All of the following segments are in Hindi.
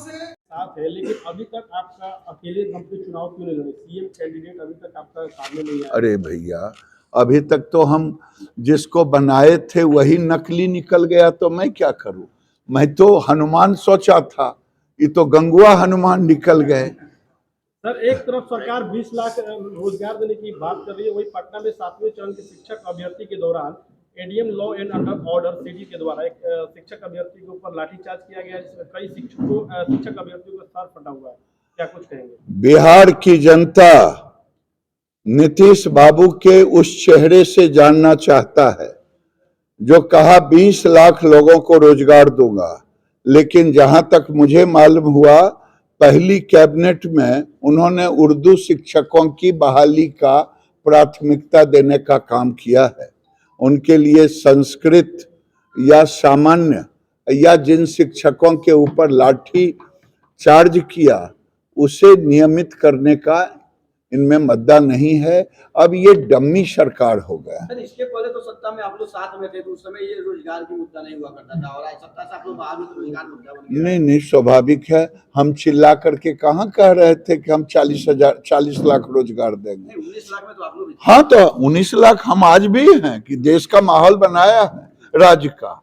साथ है, लेकिन अभी तक आपका अकेले दम पे चुनाव क्यों नहीं लड़े? सीएम कैंडिडेट अभी तक आपका सामने नहीं आया। अरे भैया, अभी तक तो हम जिसको बनाए थे वही नकली निकल गया, तो मैं क्या करूं? मैं तो हनुमान सोचा था, ये तो गंगुआ हनुमान निकल गए। सर, एक तरफ सरकार 20 लाख रोजगार देने की बात कर रही है, वही पटना में 7वें चरण के शिक्षक अभ्यर्थी के दौरान ADM law and order city के द्वारा एक शिक्षक अभ्यर्थी के ऊपर लाठीचार्ज किया गया, जिसमें कई शिक्षक अभ्यर्थियों का सर फटा हुआ है। क्या कुछ कहेंगे? बिहार की जनता नीतीश बाबू के उस चेहरे से जानना चाहता है जो कहा 20 लाख लोगों को रोजगार दूंगा, लेकिन जहां तक मुझे मालूम हुआ पहली कैबिनेट में उन्होंने उर्दू शिक्षकों की बहाली का प्राथमिकता देने का काम किया है। उनके लिए संस्कृत या सामान्य या जिन शिक्षकों के ऊपर लाठी चार्ज किया उसे नियमित करने का इनमें मुद्दा नहीं है। अब ये डम्मी सरकार हो गया। सर, इसके पहले तो सत्ता में आप लोग साथ में थे, तो उस समय ये रोजगार की मुद्दा नहीं हुआ करता था, और आज सत्ता से आप लोग बाहर में तो रोजगार मुद्दा बन गया। नहीं, स्वाभाविक है। हम चिल्ला करके कहाँ कह रहे थे कि हम 40 लाख रोजगार देंगे? 19 लाख में तो आप लोग। हाँ, तो 19 लाख हम आज भी हैं कि देश का माहौल बनाया है, राज्य का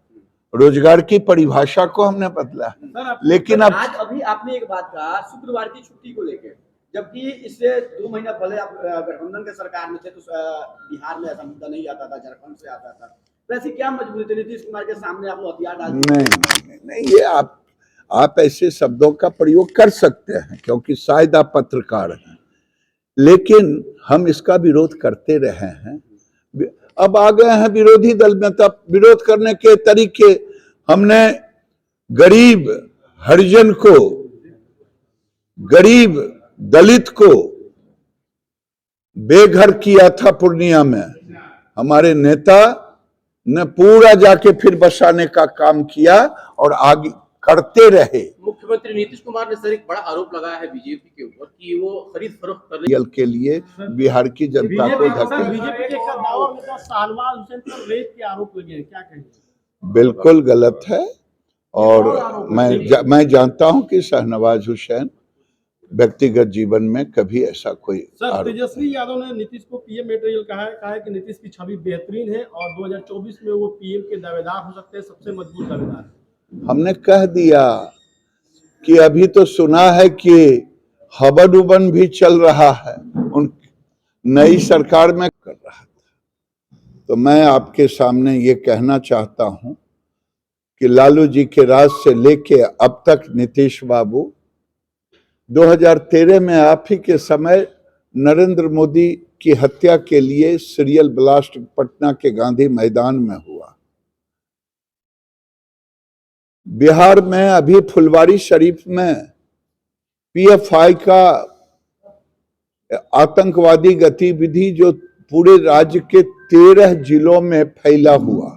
रोजगार की परिभाषा को हमने बदला है। लेकिन अब आज अभी आपने एक बात कहा शुक्रवार की छुट्टी को लेकर, जबकि इससे 2 महीना पहले आप गठबंधन के सरकार में थे तो बिहार में ऐसा मुद्दा नहीं आता था, झारखंड से आता था। तो ऐसी क्या मजबूरी थी नीतीश कुमार के सामने आप लोग हथियार डाल? नहीं, ये आप ऐसे शब्दों का प्रयोग कर सकते हैं क्योंकि शायद आप पत्रकार हैं, लेकिन हम इसका विरोध करते रहे हैं। अब आ गए हैं विरोधी दल में, तब विरोध करने के तरीके हमने गरीब हरिजन को, गरीब दलित को बेघर किया था पूर्णिया में। हमारे नेता ने पूरा जाके फिर बसाने का काम किया और आगे करते रहे। मुख्यमंत्री नीतीश कुमार ने सर एक बड़ा आरोप लगाया है बीजेपी के ऊपर कि वो खरीद फरोख्त कर के लिए बिहार की जनता को धकेल। बीजेपी के कद्दावर नेता शाहनवाज हुसैन पर रेप के आरोप लगे हैं, क्या कहेंगे? बिल्कुल गलत है, और मैं जानता हूं कि शाहनवाज हुसैन व्यक्तिगत जीवन में कभी ऐसा कोई। सर, तेजस्वी यादव ने नीतीश को पीएम मटेरियल कहा है कि नीतीश की छवि बेहतरीन है और 2024 में वो पीएम के दावेदार हो सकते हैं, सबसे मजबूत दावेदार। हमने कह दिया कि अभी तो सुना है कि हवन उबन भी चल रहा है, उन नई सरकार में कर रहा था। तो मैं आपके सामने ये कहना चाहता हूं कि लालू जी के राज से लेके अब तक नीतीश बाबू 2013 में आप ही के समय नरेंद्र मोदी की हत्या के लिए सीरियल ब्लास्ट पटना के गांधी मैदान में हुआ। बिहार में अभी फुलवारी शरीफ में पीएफआई का आतंकवादी गतिविधि जो पूरे राज्य के 13 जिलों में फैला हुआ,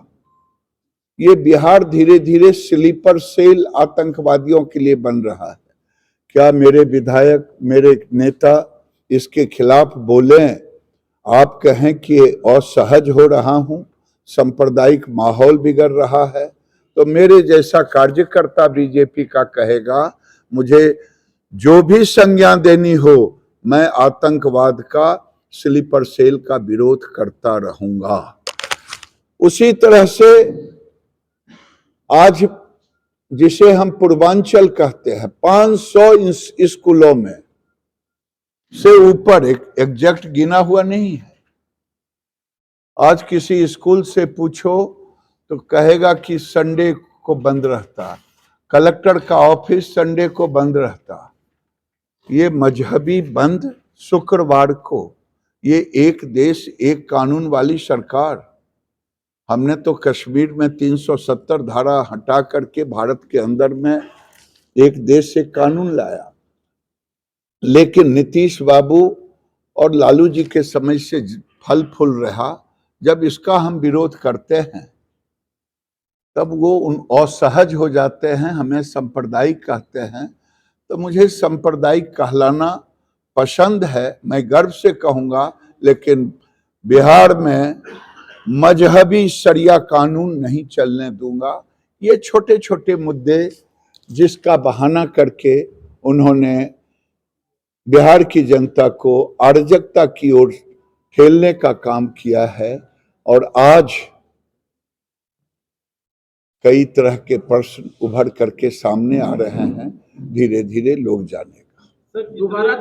ये बिहार धीरे धीरे स्लीपर सेल आतंकवादियों के लिए बन रहा है। क्या मेरे विधायक, मेरे नेता इसके खिलाफ बोलें? आप कहें कि असहज हो रहा हूं, सांप्रदायिक माहौल बिगड़ रहा है, तो मेरे जैसा कार्यकर्ता बीजेपी का कहेगा मुझे जो भी संज्ञा देनी हो, मैं आतंकवाद का स्लीपर सेल का विरोध करता रहूंगा। उसी तरह से आज जिसे हम पूर्वांचल कहते हैं, 500 स्कूलों में से ऊपर, एक एग्जैक्ट गिना हुआ नहीं है। आज किसी स्कूल से पूछो तो कहेगा कि संडे को बंद रहता, कलेक्टर का ऑफिस संडे को बंद रहता। ये मजहबी बंद शुक्रवार को, ये एक देश एक कानून वाली सरकार। हमने तो कश्मीर में 370 धारा हटा करके भारत के अंदर में एक देश से कानून लाया, लेकिन नीतीश बाबू और लालू जी के समय से फल फूल रहा। जब इसका हम विरोध करते हैं तब वो असहज हो जाते हैं, हमें सांप्रदायिक कहते हैं। तो मुझे सांप्रदायिक कहलाना पसंद है, मैं गर्व से कहूँगा, लेकिन बिहार में मजहबी शरिया कानून नहीं चलने दूंगा। ये छोटे छोटे मुद्दे जिसका बहाना करके उन्होंने बिहार की जनता को अराजकता की ओर ठेलने का काम किया है। और आज कई तरह के प्रश्न उभर करके सामने आ रहे हैं, धीरे धीरे लोग जानेगा। सर दोबारा